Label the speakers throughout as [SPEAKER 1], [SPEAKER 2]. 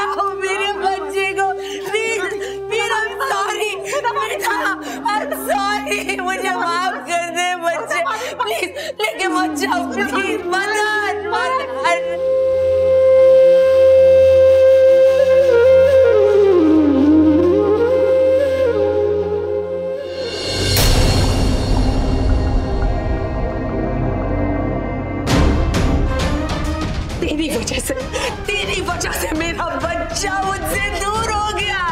[SPEAKER 1] बचाओ मेरे बच्चे को प्लीज। I'm sorry बेटा, I'm sorry, मुझे माफ कर दे बच्चे प्लीज, लेके मत जाओ प्लीज, मदद मदद। तेरी वजह से मेरा बच्चा मुझसे दूर हो गया।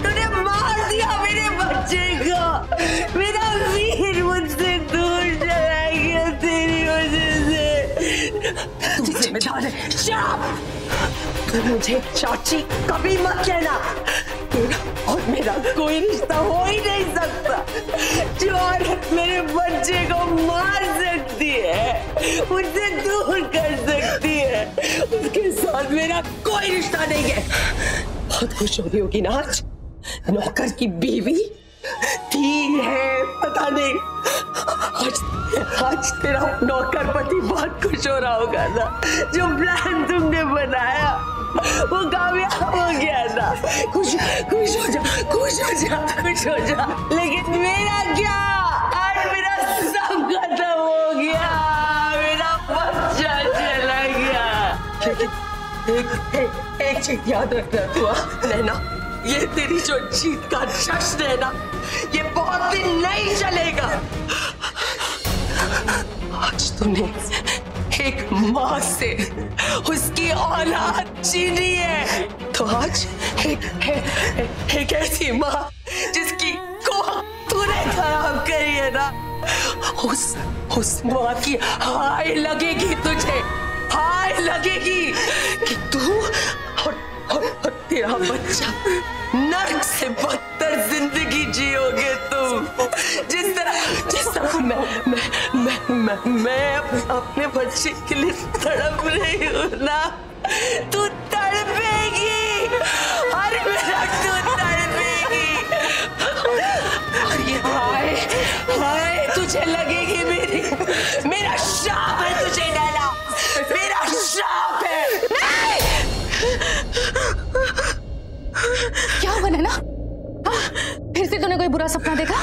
[SPEAKER 1] तूने मार दिया मेरे बच्चे को, मेरा वीर मुझसे दूर चला गया तेरी वजह से। तू जिम्मेदार है। शाप, तू मुझे चाची कभी मत कहना। तेरा और मेरा कोई रिश्ता हो ही नहीं सकता। जो औरत मेरे बच्चे को मार सकती है, मुझसे दूर कर सकती है, उसके साथ मेरा कोई रिश्ता नहीं है। बहुत खुश हो रही होगी ना आज, नौकर की बीवी थी है पता नहीं, आज तेरा नौकर पति बहुत खुश हो रहा होगा ना। जो प्लान तुमने बनाया वो कामयाब हो गया ना। खुश हो जा, खुश हो जा, खुश हो जा। लेकिन मेरा क्या, आज मेरा सब खत्म हो गया, मेरा बच्चा चला गया। लेकिन एक चीज याद रखना तू, नैना, ये तेरी जो जीत का जश्न है ना, ये बहुत दिन नहीं चलेगा। आज तूने एक माँ से उसकी औलाद छीनी है, तो आज एक ऐसी माँ जिसकी को तूने खराब करी है ना, उस माँ की हाय लगेगी तुझे, हाय लगेगी कि तू और तेरा बच्चा नर्क से बदतर जिंदगी जियोगे तुम। जिस तरह मैं अपने बच्चे के लिए तड़प रही हूँ ना, तू तड़पेगी, अरे मेरा तू तड़पेगी। और ये हाय तुझे लगेगी मेरा शाप है तुझे नैना, मेरा शाप है।
[SPEAKER 2] क्या हुआ नैना? फिर से तूने कोई बुरा सपना देखा?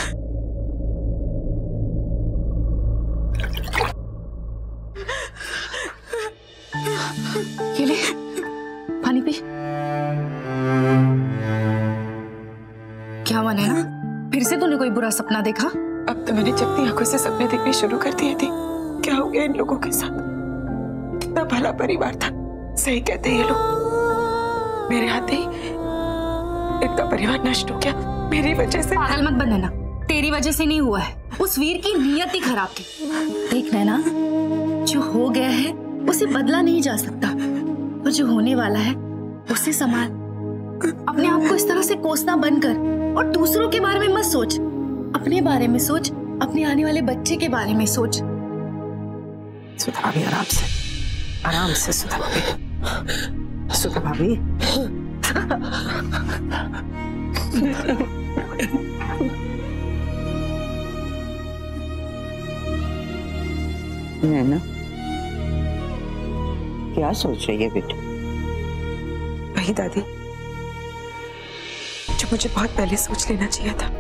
[SPEAKER 2] ये ले पानी पी। क्या हुआ नैना? फिर से तूने कोई बुरा सपना देखा?
[SPEAKER 3] अब तो मैंने जब आंखों से सपने देखने शुरू कर दिए थे। क्या हो गया इन लोगों के साथ? कितना भला परिवार था, सही कहते ये लोग। मेरे हाथ ही इतना परिवार नष्ट हो गया मेरी वजह से।
[SPEAKER 2] पागल मत बन नैना, तेरी वजह से नहीं हुआ है, उस वीर की नियत ही खराब थी। देख नैना, जो हो गया है उसे बदला नहीं जा सकता, और जो होने वाला है उसे संभाल। अपने आप को इस तरह से कोसना बंद कर और दूसरों के बारे में मत सोच, अपने बारे में सोच, अपने आने वाले बच्चे के बारे में सोच।
[SPEAKER 3] सुधा भाभी, आराम से सुधा भाभी, सुधा भाभी।
[SPEAKER 4] नैना, क्या सोच रही है बेटा?
[SPEAKER 3] वही दादी जो मुझे बहुत पहले सोच लेना चाहिए था।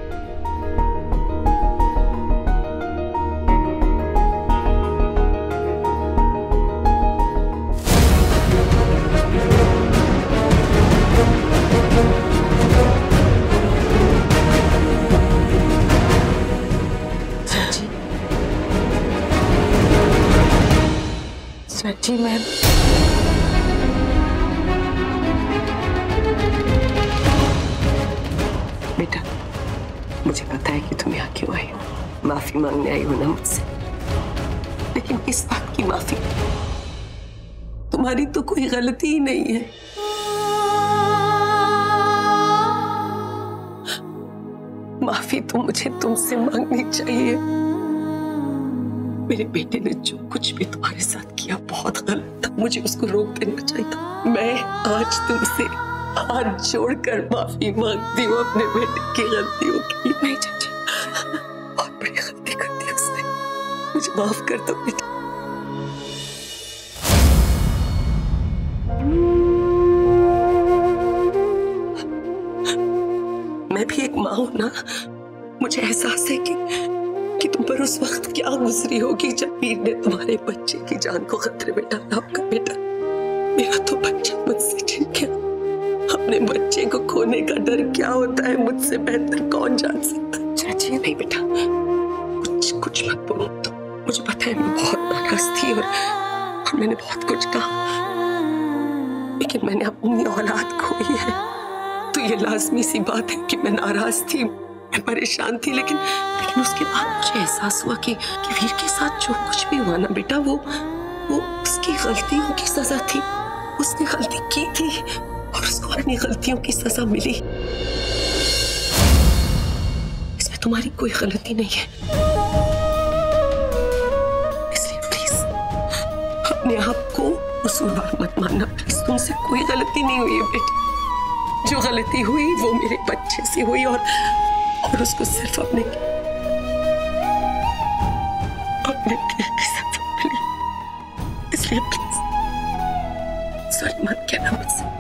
[SPEAKER 3] जी मैम, बेटा मुझे पता है कि तुम यहाँ क्यों आई हो, माफी मांगने आई हो ना मुझसे, लेकिन इस बात की माफी, तुम्हारी तो कोई गलती ही नहीं है। माफी तो मुझे तुमसे मांगनी चाहिए। मेरे बेटे ने जो कुछ भी तुम्हारे साथ किया बहुत गलत था, मुझे उसको रोक देना चाहिए था। मैं आज तुमसे हाथ जोड़कर माफी मांगती हूँ अपने बेटे की गलतियों की। नहीं चाची, बहुत बड़ी गलती कर दी उसने, मुझे माफ कर दो बेटा। ना, मुझे एहसास है कि तुम पर उस वक्त क्या गुजरी होगी जब वीर ने तुम्हारे बच्चे की जान को खतरे में डाला। आपका बेटा, मेरा तो बच्चा मुझसे छिन गया। अपने बच्चे को खोने का डर क्या होता है मुझसे बेहतर कौन जान सकता है। चाची नहीं बेटा, कुछ मत बोलो। तो मुझे पता है मैं बहुत नाराज थी और मैंने बहुत कुछ कहा, लेकिन मैंने अपनी औलाद खोई है तो ये लाजमी सी बात है कि मैं नाराज थी, मैं परेशान थी। लेकिन उसके बाद मुझे एहसास हुआ कि वीर के साथ जो कुछ भी हुआ ना बेटा, वो उसकी गलतियों की सजा थी। उसने गलती की थी और उसको अपनी गलतियों की सजा मिली। इसमें तुम्हारी कोई गलती नहीं है, इसलिए प्लीज अपने आप को कसूरवार मत मानना। प्लीज, तुमसे कोई गलती नहीं हुई है बेटा। जो गलती हुई वो मेरे बच्चे से हुई और उसको सिर्फ अपने की सजा मिली। इसलिए प्लीज सॉरी मत कहना मुझसे।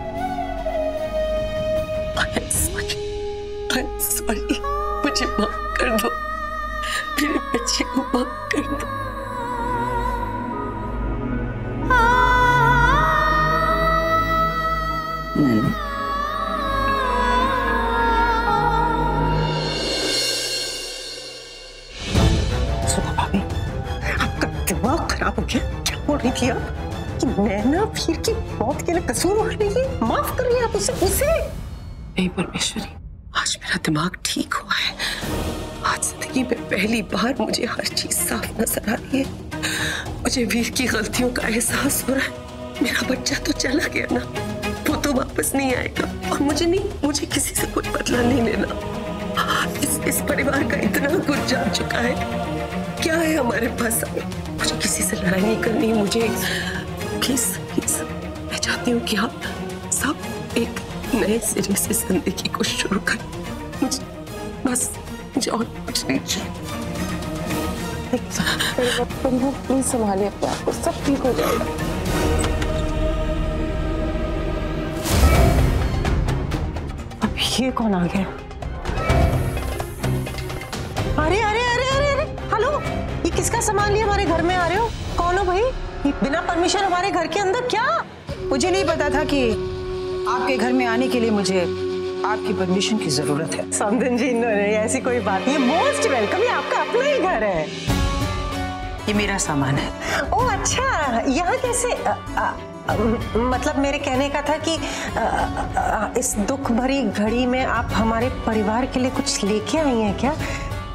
[SPEAKER 3] सॉरी, मुझे माफ कर दो, मेरे बच्चे को माफ कर दो। सुनो भाभी, आपका दिमाग खराब हो गया। क्या बोल रही थी आप कि नैना वीर की मौत के लिए कसूरवार नहीं है? माफ कर रही आप उसे? नहीं परमेश्वरी, आज मेरा दिमाग ठीक हुआ है। आज जिंदगी में पहली बार मुझे हर चीज साफ नजर आ रही है। मुझे वीर की गलतियों का एहसास हो रहा है। मेरा बच्चा तो चला गया ना, वो तो वापस नहीं आएगा और मुझे किसी से कोई बदला नहीं लेना। इस परिवार का इतना कुछ जा चुका है, क्या है हमारे पास? मुझे किसी से लड़ाई नहीं करनी। मुझे प्लीज मैं चाहती हूँ कि आप सब एक नए सिरे से जिंदगी को शुरू करें। मुझे और कुछ नहीं चाहिए। प्लीज संभालिए अपने आप को, सब ठीक हो जाएगा। अब ये कौन आ गया? अरे अरे अरे अरे अरे, हेलो, ये किसका सामान लिए हमारे घर में आ रहे हो? कौन हो भाई? बिना परमिशन हमारे घर के अंदर? क्या?
[SPEAKER 4] मुझे नहीं पता था कि आपके घर में आने के लिए मुझे आपकी परमिशन की जरूरत है।
[SPEAKER 1] समधन जी, ऐसी कोई बात नहीं, मोस्ट वेलकम। ये आपका अपना ही घर है।
[SPEAKER 4] ये मेरा सामान है।
[SPEAKER 1] ओह अच्छा, यहाँ कैसे? मतलब मेरे कहने का था कि इस दुख भरी घड़ी में आप हमारे परिवार के लिए कुछ लेके आई हैं क्या?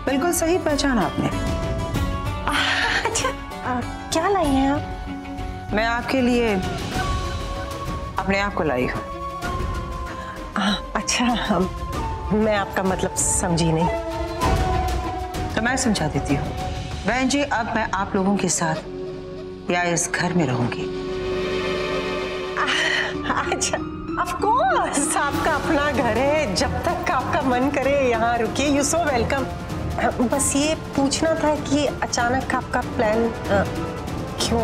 [SPEAKER 4] बिल्कुल सही पहचाना आपने।
[SPEAKER 1] अच्छा, क्या लाई हैं आप?
[SPEAKER 4] मैं आपके लिए अपने आप को लाई हूँ।
[SPEAKER 1] अच्छा, मैं आपका मतलब समझी नहीं।
[SPEAKER 4] तो मैं समझा देती हूँ। बहन जी, अब मैं आप लोगों के साथ या इस घर में रहूंगी।
[SPEAKER 1] अच्छा, ऑफ कोर्स, आपका अपना घर है। जब तक आपका मन करे यहाँ रुकिए। You so welcome. बस ये पूछना था कि अचानक आपका प्लान क्यों?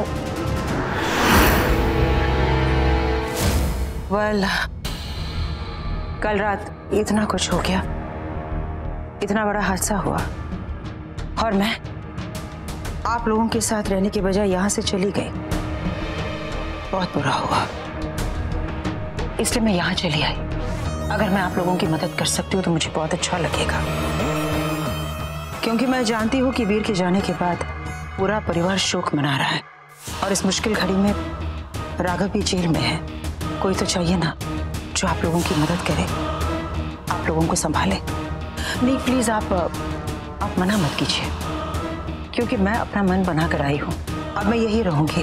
[SPEAKER 4] वेल, कल रात इतना कुछ हो गया, इतना बड़ा हादसा हुआ और मैं आप लोगों के साथ रहने के बजाय यहाँ से चली गई। बहुत बुरा हुआ, इसलिए मैं यहाँ चली आई। अगर मैं आप लोगों की मदद कर सकती हूँ तो मुझे बहुत अच्छा लगेगा, क्योंकि मैं जानती हूँ कि वीर के जाने के बाद पूरा परिवार शोक मना रहा है और इस मुश्किल घड़ी में राघव भी जेल में है। कोई तो चाहिए ना जो आप लोगों की मदद करे, आप लोगों को संभाले। नहीं प्लीज, आप मना मत कीजिए, क्योंकि मैं अपना मन बना कर आई हूँ। अब मैं यही रहूंगी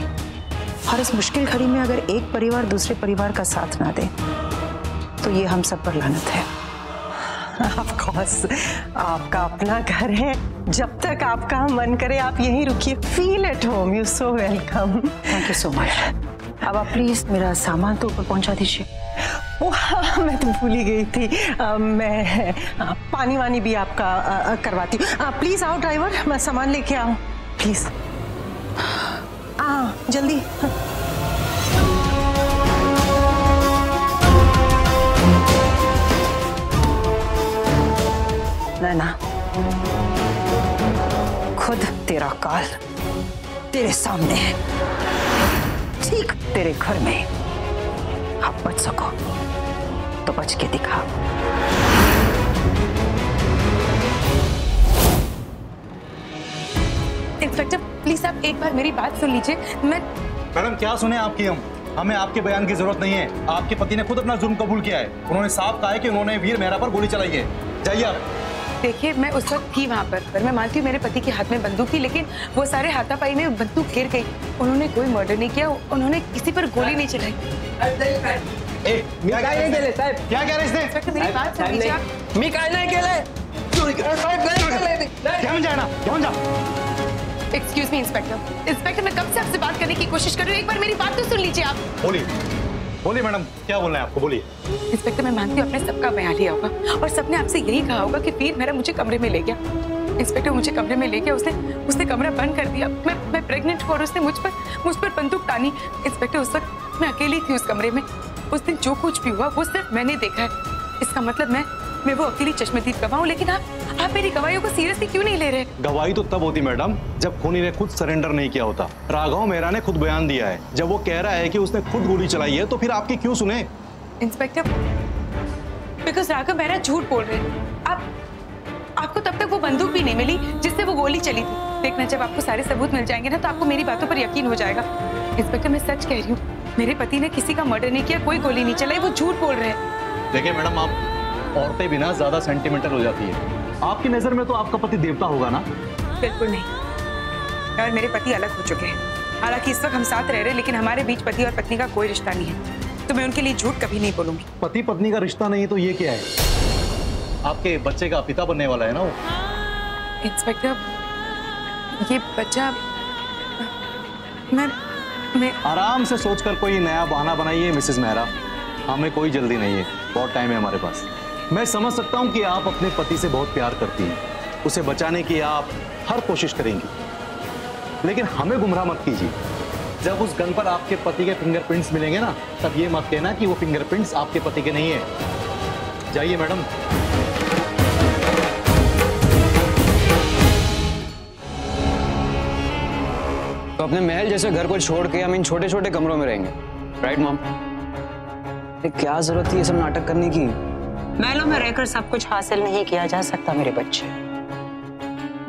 [SPEAKER 4] और इस मुश्किल घड़ी में अगर एक परिवार दूसरे परिवार का साथ ना दे तो ये हम सब पर लानत है।
[SPEAKER 1] ऑफ कोर्स, आपका अपना घर है। जब तक आपका मन करे आप यहीं रुकिए। Feel at home. You so welcome.
[SPEAKER 4] Thank you so much. अब आप प्लीज मेरा सामान तो ऊपर पहुंचा दीजिए।
[SPEAKER 1] ओह हाँ, मैं तो भूल ही गई थी। मैं पानी वानी भी आपका करवाती हूँ। प्लीज आओ ड्राइवर, मैं सामान लेके आऊँ प्लीज। जल्दी।
[SPEAKER 4] नैना, खुद तेरा काल तेरे सामने है, ठीक तेरे घर में। अब बच सको तो बच के दिखा।
[SPEAKER 2] इंस्पेक्टर प्लीज आप एक बार मेरी बात सुन लीजिए।
[SPEAKER 5] मैडम क्या सुने आपकी हम? हमें आपके बयान की जरूरत नहीं है। आपके पति ने खुद अपना जुर्म कबूल किया है। उन्होंने साफ कहा है कि उन्होंने वीर मेहरा पर गोली चलाई है। जाइए आप।
[SPEAKER 6] देखिए मैं उस वक्त थी वहाँ पर मैं मानती हूँ मेरे पति के हाथ में बंदूक थी, लेकिन वो सारे हाथापाई में बंदूक गिर गई। उन्होंने कोई मर्डर नहीं किया, उन्होंने किसी पर गोली नहीं चलाई।
[SPEAKER 5] क्या कह रहे हैं इसने?
[SPEAKER 6] मेरी बात सुन लीजिए आप।
[SPEAKER 7] मी काय नाही केलंय.
[SPEAKER 5] क्या जाए ना, क्या जा?
[SPEAKER 6] Excuse me inspector. इंस्पेक्टर मैं कब से आपसे बात करने की कोशिश कर रही हूँ, एक बार मेरी बात तो सुन लीजिए आप।
[SPEAKER 5] बोलिए बोलिए मैडम, क्या बोलना है आपको, बोलिए।
[SPEAKER 6] इंस्पेक्टर मैं मानती हूँ आपने सबका बयान लिया होगा और सबने आपसे यही कहा होगा कि वीर मेरा मुझे कमरे में ले गया। इंस्पेक्टर मुझे कमरे में ले गया, उसने कमरा बंद कर दिया। मैं प्रेग्नेंट हूँ और उसने मुझ पर बंदूक तानी। इंस्पेक्टर उस वक्त मैं अकेली थी उस कमरे में। उस दिन जो कुछ भी हुआ वो सिर्फ मैंने देखा है। इसका मतलब मैं वो अकेली चश्मदीद गवाह हूँ, लेकिन आप मेरी गवाहियों को सीरियसली क्यों नहीं ले रहे?
[SPEAKER 5] गवाही तो तब होती मैडम जब खूनी ने खुद सरेंडर नहीं किया होता। राघव मेहरा ने खुद बयान दिया है। जब वो कह रहा है कि उसने खुद गोली चलाई है तो फिर आपकी क्यों सुने?
[SPEAKER 6] इंस्पेक्टर बिकॉज राघव मेहरा झूठ बोल रहे हैं। आपको तब तक वो बंदूक भी नहीं मिली जिससे वो गोली चली थी। देखना जब आपको सारे सबूत मिल जाएंगे ना तो आपको मेरी बातों पर यकीन हो जाएगा। इंस्पेक्टर मैं सच कह रही हूँ, मेरे पति ने किसी का मर्डर नहीं किया, कोई गोली नहीं चलाई, वो झूठ बोल रहे हैं।
[SPEAKER 5] देखिए मैडम, आप औरतें भी ना ज्यादा सेंटिमेंटल हो जाती है। आपकी नजर में तो आपका पति देवता होगा ना?
[SPEAKER 6] बिल्कुल नहीं, और मेरे पति अलग हो चुके हैं। हालांकि इस वक्त हम साथ रह रहे हैं, लेकिन हमारे बीच पति और पत्नी का कोई रिश्ता नहीं है, तो मैं उनके लिए झूठ कभी नहीं बोलूंगी।
[SPEAKER 5] पति पत्नी का रिश्ता नहीं तो ये क्या है? आपके बच्चे का पिता बनने वाला है ना वो।
[SPEAKER 6] इंस्पेक्टर ये बच्चा मैं
[SPEAKER 5] आराम से सोचकर कोई नया बहाना बनाइए मिसेस मेहरा। हमें कोई जल्दी नहीं है, बहुत टाइम है हमारे पास। मैं समझ सकता हूँ कि आप अपने पति से बहुत प्यार करती हैं, उसे बचाने की आप हर कोशिश करेंगी, लेकिन हमें गुमराह मत कीजिए। जब उस गन पर आपके पति के फिंगरप्रिंट्स मिलेंगे ना, तब ये मत कहना कि वो फिंगरप्रिंट्स आपके पति के नहीं है। जाइए मैडम।
[SPEAKER 7] तो अपने महल जैसे घर को छोड़ के हम इन छोटे छोटे कमरों में रहेंगे, राइट मॉम? क्या जरूरत थी ये सब नाटक करने की?
[SPEAKER 4] महलों में रहकर सब कुछ हासिल नहीं किया जा सकता मेरे बच्चे।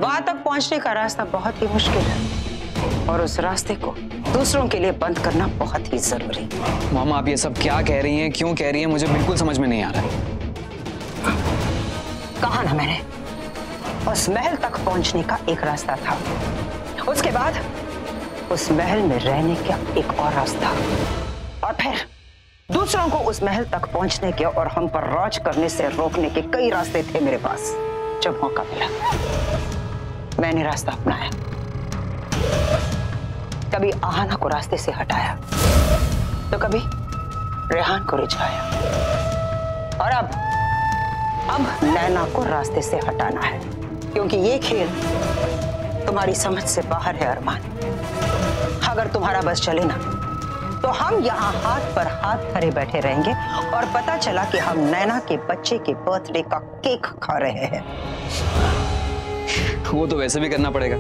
[SPEAKER 4] वहां तक पहुंचने का रास्ता बहुत ही मुश्किल है और उस रास्ते को दूसरों के लिए बंद करना बहुत ही जरूरी।
[SPEAKER 7] मॉम आप ये सब क्या कह रही हैं, क्यों कह रही हैं, मुझे बिल्कुल समझ में नहीं आ रहा है।
[SPEAKER 4] कहा ना मैंने, उस महल तक पहुंचने का एक रास्ता था, उसके बाद उस महल में रहने का एक और रास्ता, और फिर दूसरों को उस महल तक पहुंचने के और हम पर राज करने से रोकने के कई रास्ते थे मेरे पास। जब मौका मिला मैंने रास्ता अपनाया। कभी आहाना को रास्ते से हटाया तो कभी रेहान को रिझाया, और अब नैना को रास्ते से हटाना है, क्योंकि ये खेल तुम्हारी समझ से बाहर है अरमान। अगर तुम्हारा बस चले ना तो हम यहाँ हाथ पर हाथ धरे बैठे रहेंगे और पता चला कि हम नैना के बच्चे के बर्थडे का केक खा रहे हैं।
[SPEAKER 7] वो तो वैसे भी करना पड़ेगा।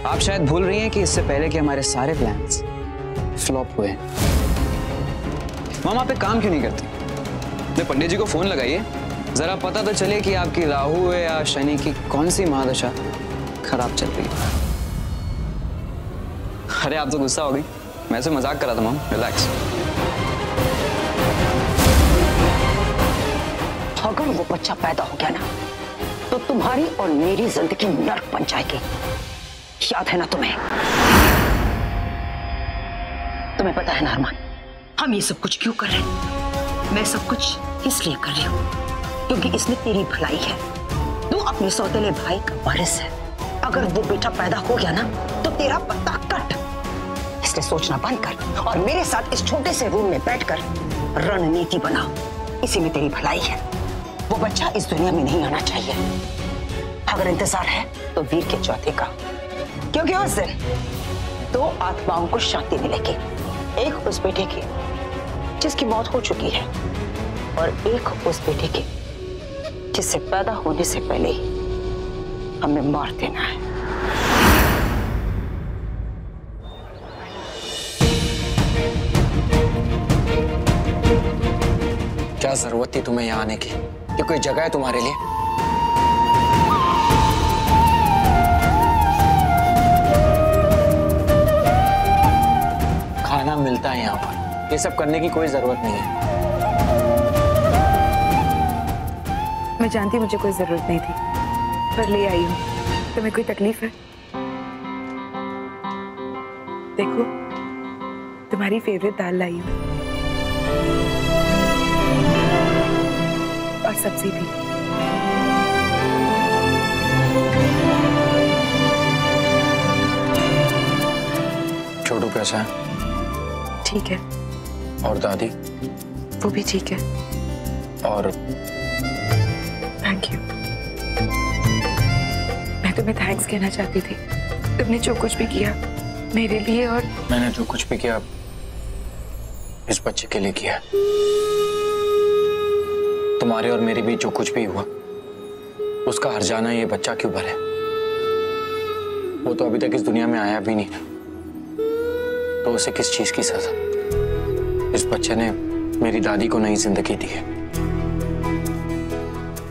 [SPEAKER 7] आप शायद भूल रही हैं कि इससे पहले कि हमारे सारे प्लान्स फ्लॉप हुए। मामा आप एक काम क्यों नहीं करती? अपने पंडित जी को फोन लगाइए, जरा पता तो चले कि आपकी राहु या शनि की कौन सी महादशा खराब चल रही है। अरे आप तो गुस्सा हो गई, मैं ऐसे मजाक कर रहा था मॉम, रिलैक्स।
[SPEAKER 4] अगर वो बच्चा पैदा हो गया ना तो तुम्हारी और मेरी जिंदगी नर्क बन जाएगी। याद है ना तुम्हें पता है ना अरमान, हम ये सब कुछ क्यों कर रहे हैं? मैं सब कुछ इसलिए कर रही हूँ क्योंकि इसमें तेरी भलाई है। तू अपने सौतेले भाई का वारिस है। अगर वो बेटा पैदा हो गया ना तो तेरा पत्ता कट। इसलिए सोचना बंद कर और मेरे साथ इस छोटे से रूम में बैठकर रणनीति बना। इसी में तेरी भलाई है। वो बच्चा इस दुनिया में नहीं आना चाहिए। अगर इंतजार है तो वीर के चौथे का, क्योंकि उस दिन दो आत्माओं को शांति मिलेगी। एक उस बेटे की जिसकी मौत हो चुकी है और एक उस बेटे की जिससे पैदा होने से पहले ही हमें मार देना है।
[SPEAKER 7] क्या जरूरत थी तुम्हें यहाँ आने की? ये कोई जगह है तुम्हारे लिए? खाना मिलता है यहाँ पर, ये सब करने की कोई जरूरत नहीं है।
[SPEAKER 6] मैं जानती मुझे कोई जरूरत नहीं थी, पर ले आई हूँ। तुम्हें कोई तकलीफ है? देखो, तुम्हारी फेवरेट दाल लाई हूँ और सब्जी भी।
[SPEAKER 7] छोटू कैसा है?
[SPEAKER 6] ठीक है।
[SPEAKER 7] और दादी?
[SPEAKER 6] वो भी ठीक है।
[SPEAKER 7] और
[SPEAKER 6] थैंक यू। मैं तुम्हें थैंक्स कहना चाहती थी। तुमने जो कुछ भी किया मेरे लिए, और
[SPEAKER 7] मैंने जो कुछ भी किया इस बच्चे के लिए किया। तुम्हारे और मेरे बीच जो कुछ भी हुआ उसका हर्जाना ये बच्चा क्यों भरे? वो तो अभी तक इस दुनिया में आया भी नहीं, तो उसे किस चीज की सजा? इस बच्चे ने मेरी दादी को नई जिंदगी दी है,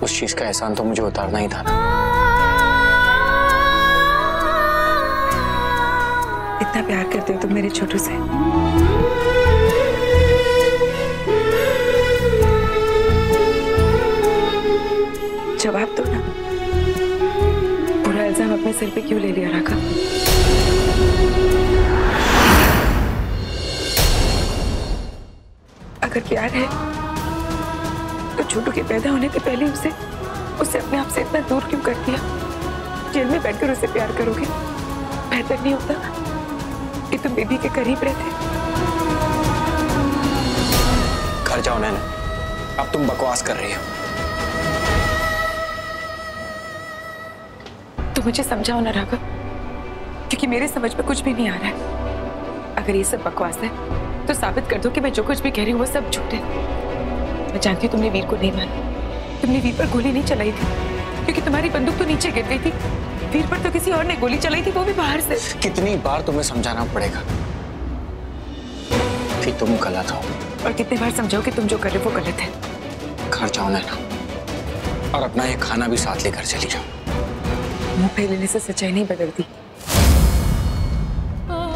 [SPEAKER 7] उस चीज का एहसान तो मुझे उतारना ही था ना।
[SPEAKER 6] इतना प्यार करते हो तुम मेरे छोटू से। जवाब दो ना, पूरा इल्जाम अपने सिर पे क्यों ले लिया राघव? अगर प्यार है तो छोटू के पैदा होने के पहले उसे अपने आप से इतना दूर क्यों कर दिया? जेल में बैठकर उसे प्यार करोगे? बेहतर नहीं होता कि तुम बेबी के करीब रहते?
[SPEAKER 7] घर जाओ नैना, अब तुम बकवास कर रही हो।
[SPEAKER 6] तो मुझे समझाओ ना राघव, क्योंकि मेरे समझ में कुछ भी नहीं आ रहा है। अगर ये सब बकवास है तो साबित कर दो कि मैं जो कुछ भी कह रही हूँ वो सब झूठ है। मैं जानती हूँ तुमने वीर को नहीं मारा, तुमने वीर पर गोली नहीं चलाई थी, क्योंकि तुम्हारी बंदूक तो नीचे गिर गई थी। वीर पर तो किसी और ने गोली चलाई थी, वो भी बाहर से।
[SPEAKER 7] कितनी बार तुम्हें समझाना पड़ेगा कि तुम गलत हो?
[SPEAKER 6] और कितनी बार समझाओ कि तुम जो कर रहे हो वो गलत है?
[SPEAKER 7] घर जाओ नैना, और अपना ये खाना भी साथ लेकर चली जाओ।
[SPEAKER 6] मुंह फैलने से सच्चाई नहीं बदलती।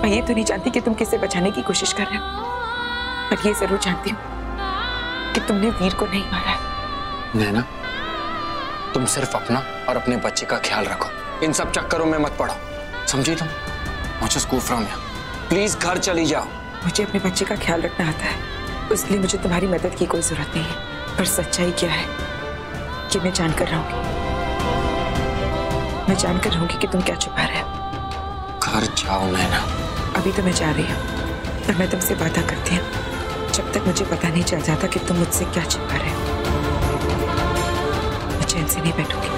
[SPEAKER 6] मैं ये तो नहीं जानती कि तुम किसे बचाने की कोशिश कर रहे हो, पर ये जरूर जानती हूँ कि तुमने वीर को नहीं मारा है।
[SPEAKER 7] नैना, तुम सिर्फ अपना और अपने बच्चे का ख्याल रखो, इन सब चक्करों में मत पड़ो, समझी तुम? मुझे स्कूल फ्रॉम यहाँ, प्लीज घर चली जाओ।
[SPEAKER 6] मुझे अपने बच्चे का ख्याल रखना आता है, इसलिए मुझे तुम्हारी मदद की कोई जरूरत नहीं है। पर सच्चाई क्या है कि मैं जानकर रहूंगी, मैं जानकर रहूंगी कि तुम क्या छुपा रहे हो।
[SPEAKER 7] घर जाओ नैना।
[SPEAKER 6] अभी तो मैं जा रही हूँ, पर मैं तुमसे वादा करती हूँ, जब तक मुझे पता नहीं चल जाता कि तुम मुझसे क्या छुपा रहे हो, मैं चैन से नहीं बैठूंगी।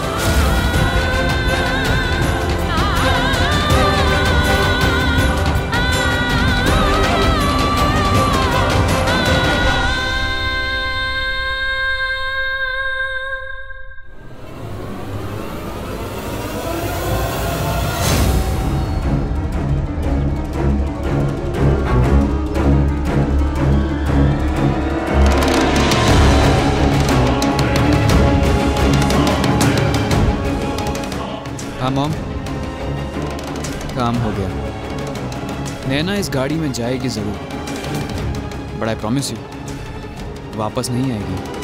[SPEAKER 8] हाँ मॉम, काम हो गया। नैना इस गाड़ी में जाएगी जरूर, बट आई प्रॉमिस यू वापस नहीं आएगी।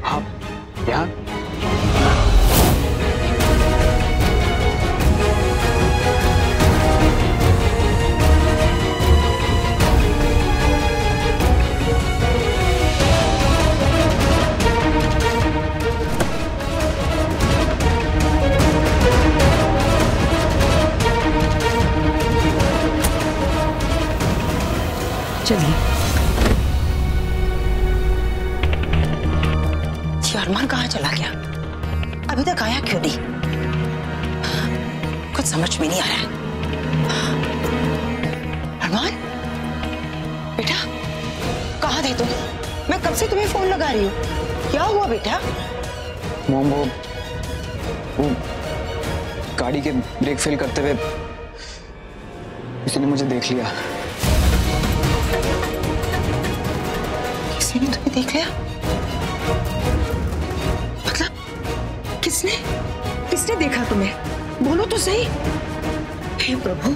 [SPEAKER 7] हाँ, यहाँ
[SPEAKER 6] चलिए।
[SPEAKER 4] ये अरमान कहाँ चला गया? अभी तक आया क्यों नहीं? कुछ समझ में नहीं आ रहा है। अरमान, बेटा कहाँ थे तुम? मैं कब से तुम्हें फोन लगा रही हूँ। क्या हुआ बेटा?
[SPEAKER 8] मॉम वो गाड़ी के ब्रेक फेल करते हुए किसी ने मुझे देख लिया।
[SPEAKER 4] किसी ने तुम्हें देख लिया? मतलब किसने देखा तुम्हें? बोलो तो सही। हे प्रभु,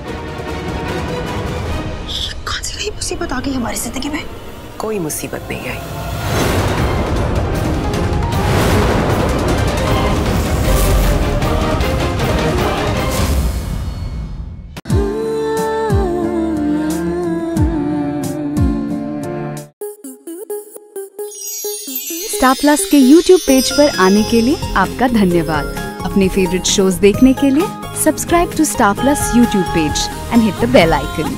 [SPEAKER 4] कौन सी नई मुसीबत आ गई हमारी जिंदगी में?
[SPEAKER 3] कोई मुसीबत नहीं आई।
[SPEAKER 9] स्टार प्लस के YouTube पेज पर आने के लिए आपका धन्यवाद। अपने फेवरेट शोज देखने के लिए subscribe to Star Plus YouTube page and hit the bell icon.